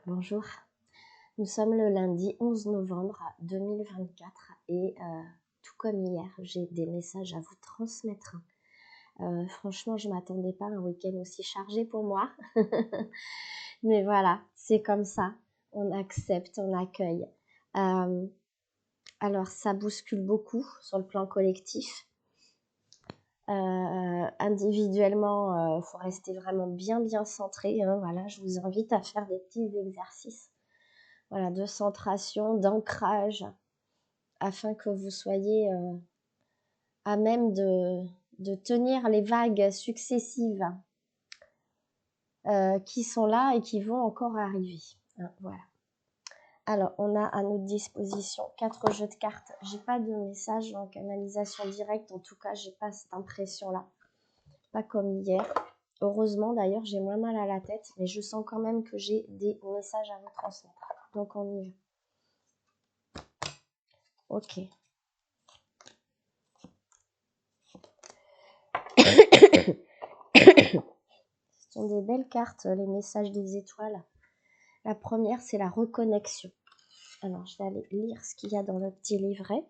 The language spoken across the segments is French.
Bonjour, nous sommes le lundi 11 novembre 2024 et tout comme hier, j'ai des messages à vous transmettre. Franchement, je ne m'attendais pas à un week-end aussi chargé pour moi. Mais voilà, c'est comme ça, on accepte, on accueille. Alors, ça bouscule beaucoup sur le plan collectif. Individuellement, faut rester vraiment bien centré. Voilà, je vous invite à faire des petits exercices. Voilà, de centration, d'ancrage, afin que vous soyez à même de tenir les vagues successives qui sont là et qui vont encore arriver. Voilà. Alors, on a à notre disposition 4 jeux de cartes. J'ai pas de message en canalisation directe, en tout cas, j'ai pas cette impression-là. Pas comme hier. Heureusement, d'ailleurs, j'ai moins mal à la tête, mais je sens quand même que j'ai des messages à vous transmettre. Donc, on y va. Ok. Ce sont des belles cartes, les messages des étoiles. La première, c'est la reconnexion. Alors, je vais aller lire ce qu'il y a dans le petit livret.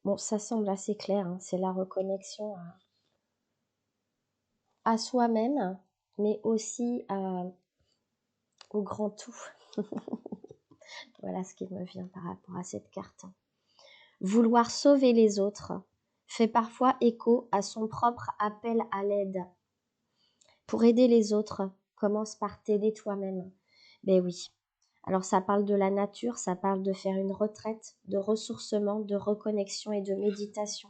Bon, ça semble assez clair, hein. C'est la reconnexion à soi-même, mais aussi au grand tout. Voilà ce qui me vient par rapport à cette carte. Vouloir sauver les autres fait parfois écho à son propre appel à l'aide. Pour aider les autres, commence par t'aider toi-même. Ben oui. Alors ça parle de la nature, ça parle de faire une retraite, de ressourcement, de reconnexion et de méditation.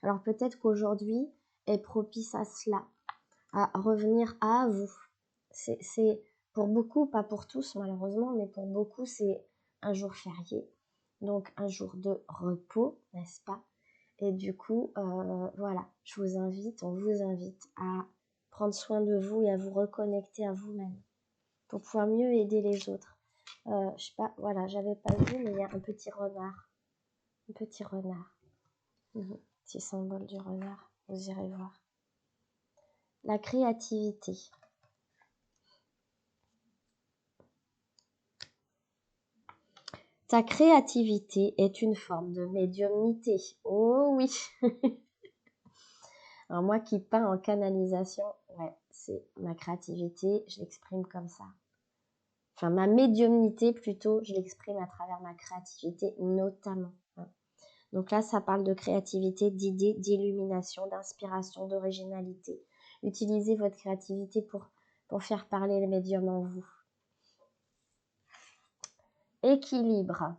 Alors peut-être qu'aujourd'hui est propice à cela, à revenir à vous. C'est pour beaucoup, pas pour tous malheureusement, mais pour beaucoup c'est un jour férié, donc un jour de repos, n'est-ce pas? Et du coup, voilà, je vous invite, on vous invite à prendre soin de vous et à vous reconnecter à vous-même pour pouvoir mieux aider les autres. Je sais pas, voilà, j'avais pas vu, mais il y a un petit renard. Un petit renard. Petit symbole du renard, vous irez voir. La créativité. Ta créativité est une forme de médiumnité. Oh oui. Alors moi qui peins en canalisation, ouais, c'est ma créativité, je l'exprime comme ça. Enfin, ma médiumnité plutôt, je l'exprime à travers ma créativité notamment. Donc là, ça parle de créativité, d'idées, d'illumination, d'inspiration, d'originalité. Utilisez votre créativité pour faire parler le médium en vous. Équilibre.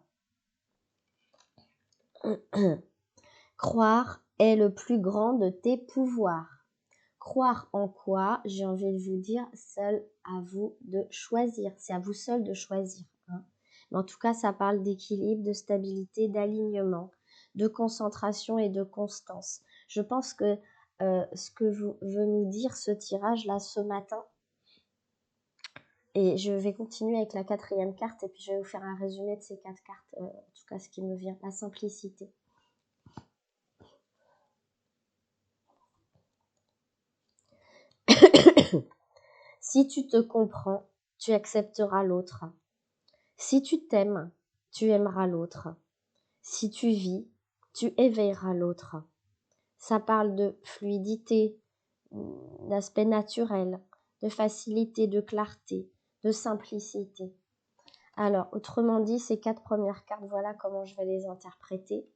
Croire est le plus grand de tes pouvoirs. Croire en quoi, j'ai envie de vous dire, seul à vous de choisir. C'est à vous seul de choisir. Mais en tout cas, ça parle d'équilibre, de stabilité, d'alignement, de concentration et de constance. Je pense que ce que veut nous dire ce tirage-là ce matin, et je vais continuer avec la 4e carte, et puis je vais vous faire un résumé de ces 4 cartes, en tout cas ce qui me vient, la simplicité. Si tu te comprends, tu accepteras l'autre. Si tu t'aimes, tu aimeras l'autre. Si tu vis, tu éveilleras l'autre. Ça parle de fluidité, d'aspect naturel, de facilité, de clarté, de simplicité. Alors, autrement dit, ces 4 premières cartes, voilà comment je vais les interpréter.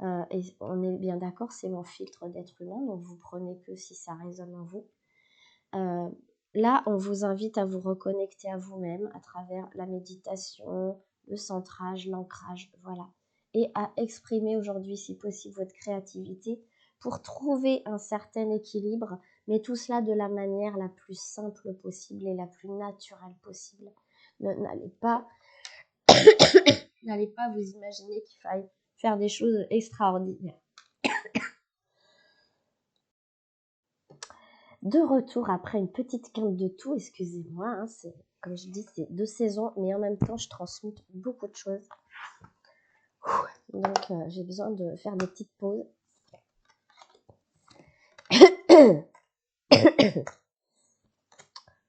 Et on est bien d'accord, c'est mon filtre d'être humain, donc vous prenez que si ça résonne en vous. Là, on vous invite à vous reconnecter à vous-même à travers la méditation, le centrage, l'ancrage, voilà. Et à exprimer aujourd'hui, si possible, votre créativité pour trouver un certain équilibre, mais tout cela de la manière la plus simple possible et la plus naturelle possible. N'allez pas vous imaginer qu'il faille faire des choses extraordinaires. De retour après une petite quinte de tout, excusez-moi, hein, c'est, comme je dis, c'est 2 saisons, mais en même temps, je transmute beaucoup de choses. Donc, j'ai besoin de faire des petites pauses.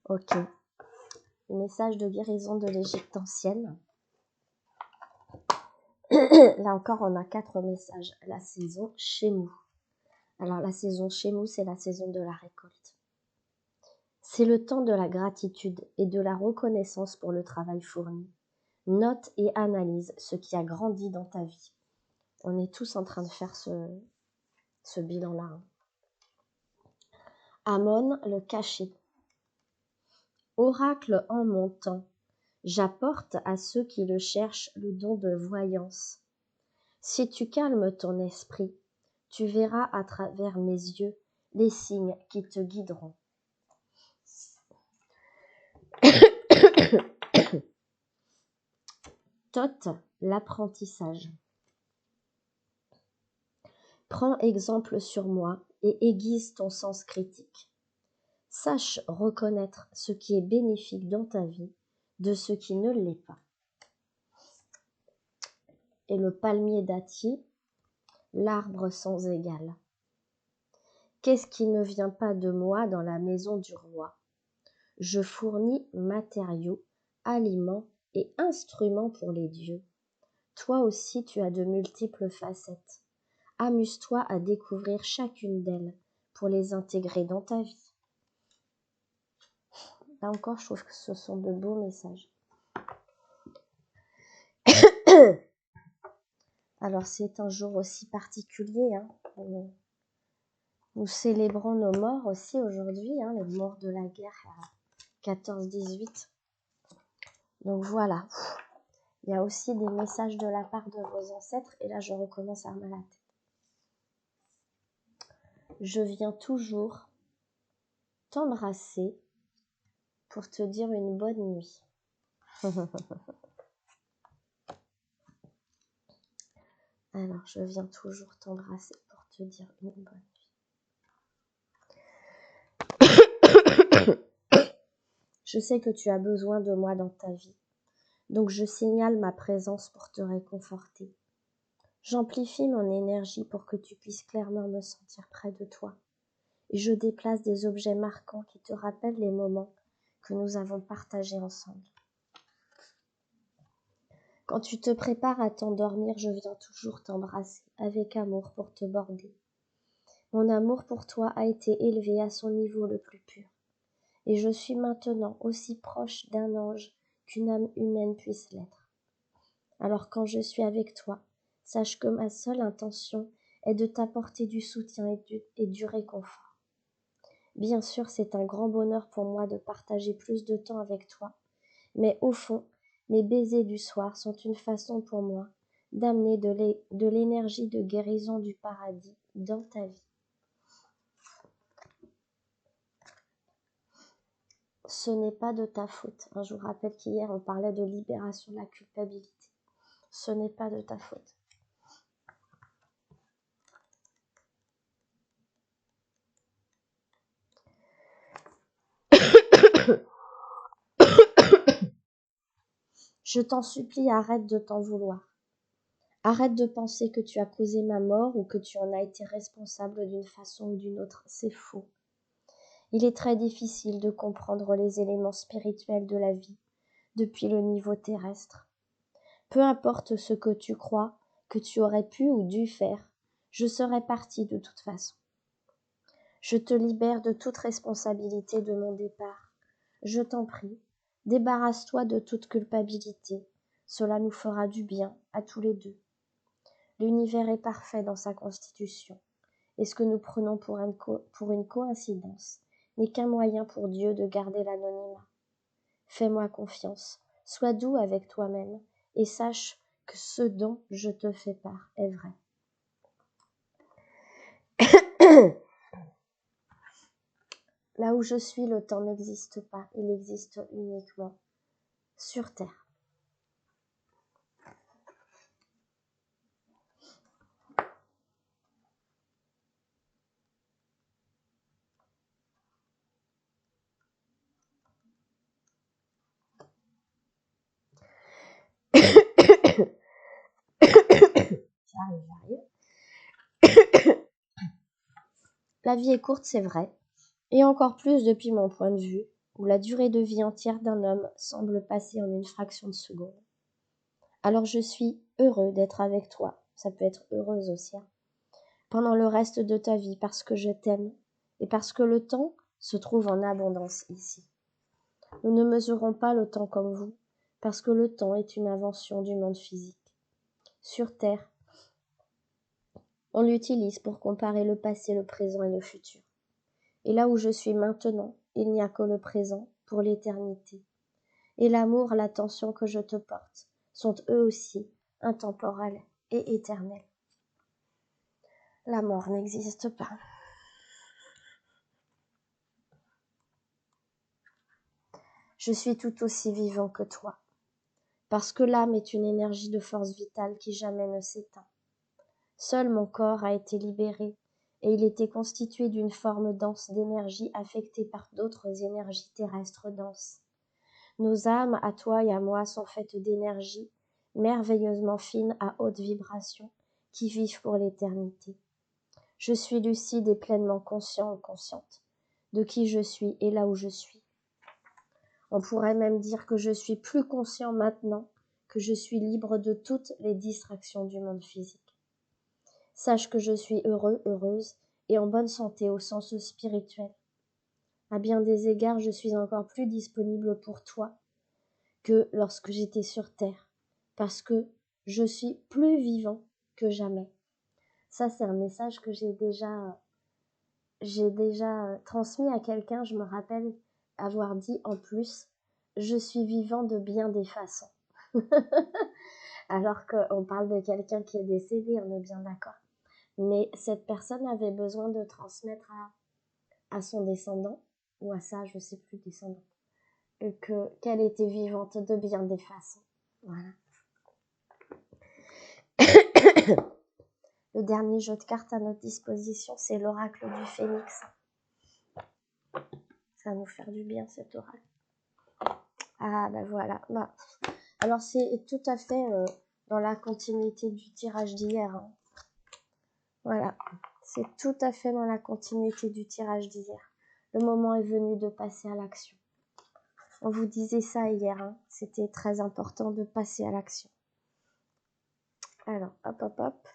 Ok. Message de guérison de l'Égypte ancienne. Là encore, on a 4 messages. La saison Shemu. Alors, la saison Shemu, c'est la saison de la récolte. C'est le temps de la gratitude et de la reconnaissance pour le travail fourni. Note et analyse ce qui a grandi dans ta vie. On est tous en train de faire ce bilan-là. Amon, le cachet. Oracle en mon temps, j'apporte à ceux qui le cherchent le don de voyance. Si tu calmes ton esprit, tu verras à travers mes yeux les signes qui te guideront. Tot, l'apprentissage. Prends exemple sur moi et aiguise ton sens critique. Sache reconnaître ce qui est bénéfique dans ta vie de ce qui ne l'est pas. Et le palmier dattier, l'arbre sans égal. Qu'est-ce qui ne vient pas de moi dans la maison du roi? Je fournis matériaux, aliments et instruments pour les dieux. Toi aussi tu as de multiples facettes. Amuse-toi à découvrir chacune d'elles pour les intégrer dans ta vie. Là encore, je trouve que ce sont de beaux messages. Alors, c'est un jour aussi particulier. Nous célébrons nos morts aussi aujourd'hui, les morts de la guerre 14-18. Donc voilà. Il y a aussi des messages de la part de vos ancêtres. Et là, je recommence à me la tête. Je viens toujours t'embrasser pour te dire une bonne nuit. Alors, je viens toujours t'embrasser pour te dire une bonne nuit. Je sais que tu as besoin de moi dans ta vie, donc je signale ma présence pour te réconforter. J'amplifie mon énergie pour que tu puisses clairement me sentir près de toi. Et je déplace des objets marquants qui te rappellent les moments que nous avons partagés ensemble. Quand tu te prépares à t'endormir, je viens toujours t'embrasser avec amour pour te border. Mon amour pour toi a été élevé à son niveau le plus pur. Et je suis maintenant aussi proche d'un ange qu'une âme humaine puisse l'être. Alors quand je suis avec toi, sache que ma seule intention est de t'apporter du soutien et du réconfort. Bien sûr, c'est un grand bonheur pour moi de partager plus de temps avec toi, mais au fond, mes baisers du soir sont une façon pour moi d'amener de l'énergie de guérison du paradis dans ta vie. Ce n'est pas de ta faute. Je vous rappelle qu'hier, on parlait de libération de la culpabilité. Ce n'est pas de ta faute. Je t'en supplie, arrête de t'en vouloir. Arrête de penser que tu as causé ma mort ou que tu en as été responsable d'une façon ou d'une autre. C'est faux. Il est très difficile de comprendre les éléments spirituels de la vie depuis le niveau terrestre. Peu importe ce que tu crois que tu aurais pu ou dû faire, je serais partie de toute façon. Je te libère de toute responsabilité de mon départ. Je t'en prie, débarrasse-toi de toute culpabilité. Cela nous fera du bien à tous les deux. L'univers est parfait dans sa constitution, et ce que nous prenons pour une coïncidence n'est qu'un moyen pour Dieu de garder l'anonymat. Fais-moi confiance, sois doux avec toi-même, et sache que ce dont je te fais part est vrai. Là où je suis, le temps n'existe pas, il existe uniquement sur Terre. J'arrive. La vie est courte, c'est vrai, et encore plus depuis mon point de vue. où la durée de vie entière d'un homme semble passer en une fraction de seconde. Alors je suis heureux d'être avec toi, ça peut être heureuse aussi, hein, pendant le reste de ta vie parce que je t'aime et parce que le temps se trouve en abondance ici. Nous ne mesurons pas le temps comme vous, parce que le temps est une invention du monde physique. Sur Terre, on l'utilise pour comparer le passé, le présent et le futur. Et là où je suis maintenant, il n'y a que le présent pour l'éternité. Et l'amour, l'attention que je te porte sont eux aussi intemporels et éternels. La mort n'existe pas. Je suis tout aussi vivant que toi, parce que l'âme est une énergie de force vitale qui jamais ne s'éteint. Seul mon corps a été libéré, et il était constitué d'une forme dense d'énergie affectée par d'autres énergies terrestres denses. Nos âmes, à toi et à moi, sont faites d'énergie merveilleusement fines à haute vibration, qui vivent pour l'éternité. Je suis lucide et pleinement conscient ou consciente de qui je suis et là où je suis. On pourrait même dire que je suis plus conscient maintenant que je suis libre de toutes les distractions du monde physique. Sache que je suis heureux, heureuse et en bonne santé au sens spirituel. À bien des égards, je suis encore plus disponible pour toi que lorsque j'étais sur Terre, parce que je suis plus vivant que jamais. Ça, c'est un message que j'ai déjà transmis à quelqu'un. Je me rappelle avoir dit en plus, je suis vivant de bien des façons. Alors qu'on parle de quelqu'un qui est décédé, on est bien d'accord. Mais cette personne avait besoin de transmettre à son descendant, ou à ça, je sais plus, descendant, qu'elle était vivante de bien des façons. Voilà. Le dernier jeu de cartes à notre disposition, c'est l'oracle du phénix. Ça va nous faire du bien, cet oracle. Ah, ben voilà. Bah. Alors, c'est tout à fait dans la continuité du tirage d'hier. Hein. Voilà. C'est tout à fait dans la continuité du tirage d'hier. Le moment est venu de passer à l'action. On vous disait ça hier. Hein. C'était très important de passer à l'action. Alors, hop, hop, hop.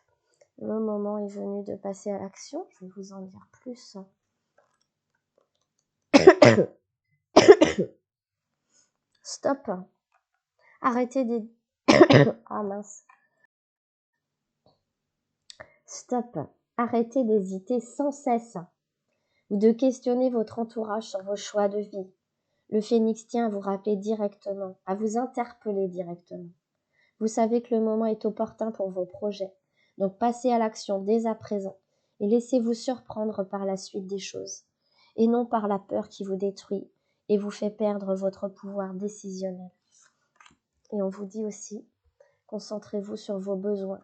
Le moment est venu de passer à l'action. Je vais vous en dire plus. Stop. Arrêtez des... Ah mince. Stop. Arrêtez d'hésiter sans cesse ou de questionner votre entourage sur vos choix de vie. Le phénix tient à vous rappeler directement, à vous interpeller directement. Vous savez que le moment est opportun pour vos projets. Donc passez à l'action dès à présent et laissez-vous surprendre par la suite des choses et non par la peur qui vous détruit et vous fait perdre votre pouvoir décisionnel. Et on vous dit aussi, concentrez-vous sur vos besoins.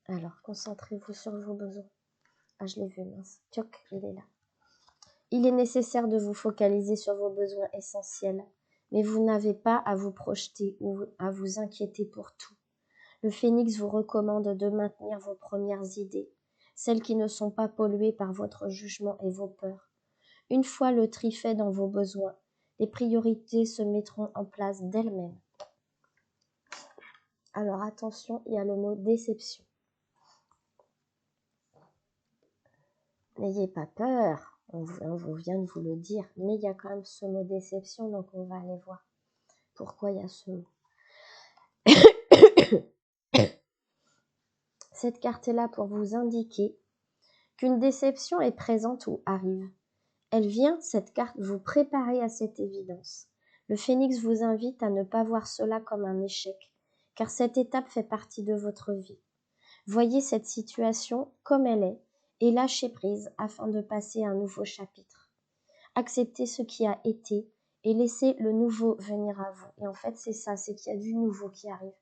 Alors, concentrez-vous sur vos besoins. Ah, je l'ai vu, mince. Tchoc, il est là. Il est nécessaire de vous focaliser sur vos besoins essentiels, mais vous n'avez pas à vous projeter ou à vous inquiéter pour tout. Le phénix vous recommande de maintenir vos premières idées, celles qui ne sont pas polluées par votre jugement et vos peurs. Une fois le tri fait dans vos besoins, les priorités se mettront en place d'elles-mêmes. Alors attention, il y a le mot déception. N'ayez pas peur, on vient de vous le dire, mais il y a quand même ce mot déception, donc on va aller voir pourquoi il y a ce mot. Cette carte est là pour vous indiquer qu'une déception est présente ou arrive. Elle vient, cette carte, vous préparer à cette évidence. Le phénix vous invite à ne pas voir cela comme un échec, car cette étape fait partie de votre vie. Voyez cette situation comme elle est et lâchez prise afin de passer à un nouveau chapitre. Acceptez ce qui a été et laissez le nouveau venir à vous. Et en fait, c'est ça, c'est qu'il y a du nouveau qui arrive.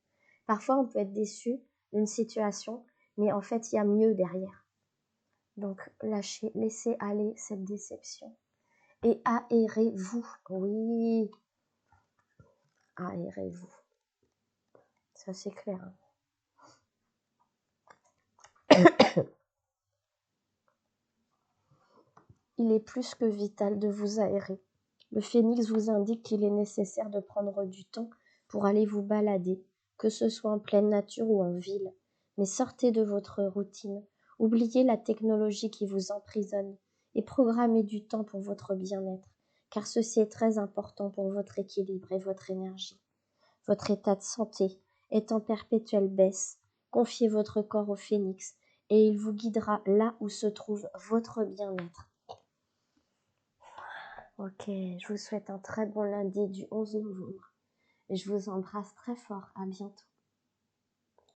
Parfois, on peut être déçu d'une situation, mais en fait, il y a mieux derrière. Donc, lâchez, laissez aller cette déception. Et aérez-vous. Oui, aérez-vous. Ça, c'est clair. il est plus que vital de vous aérer. Le phénix vous indique qu'il est nécessaire de prendre du temps pour aller vous balader, que ce soit en pleine nature ou en ville. Mais sortez de votre routine, oubliez la technologie qui vous emprisonne et programmez du temps pour votre bien-être, car ceci est très important pour votre équilibre et votre énergie. Votre état de santé est en perpétuelle baisse. Confiez votre corps au phénix et il vous guidera là où se trouve votre bien-être. Ok, je vous souhaite un très bon lundi du 11 novembre et je vous embrasse très fort. À bientôt.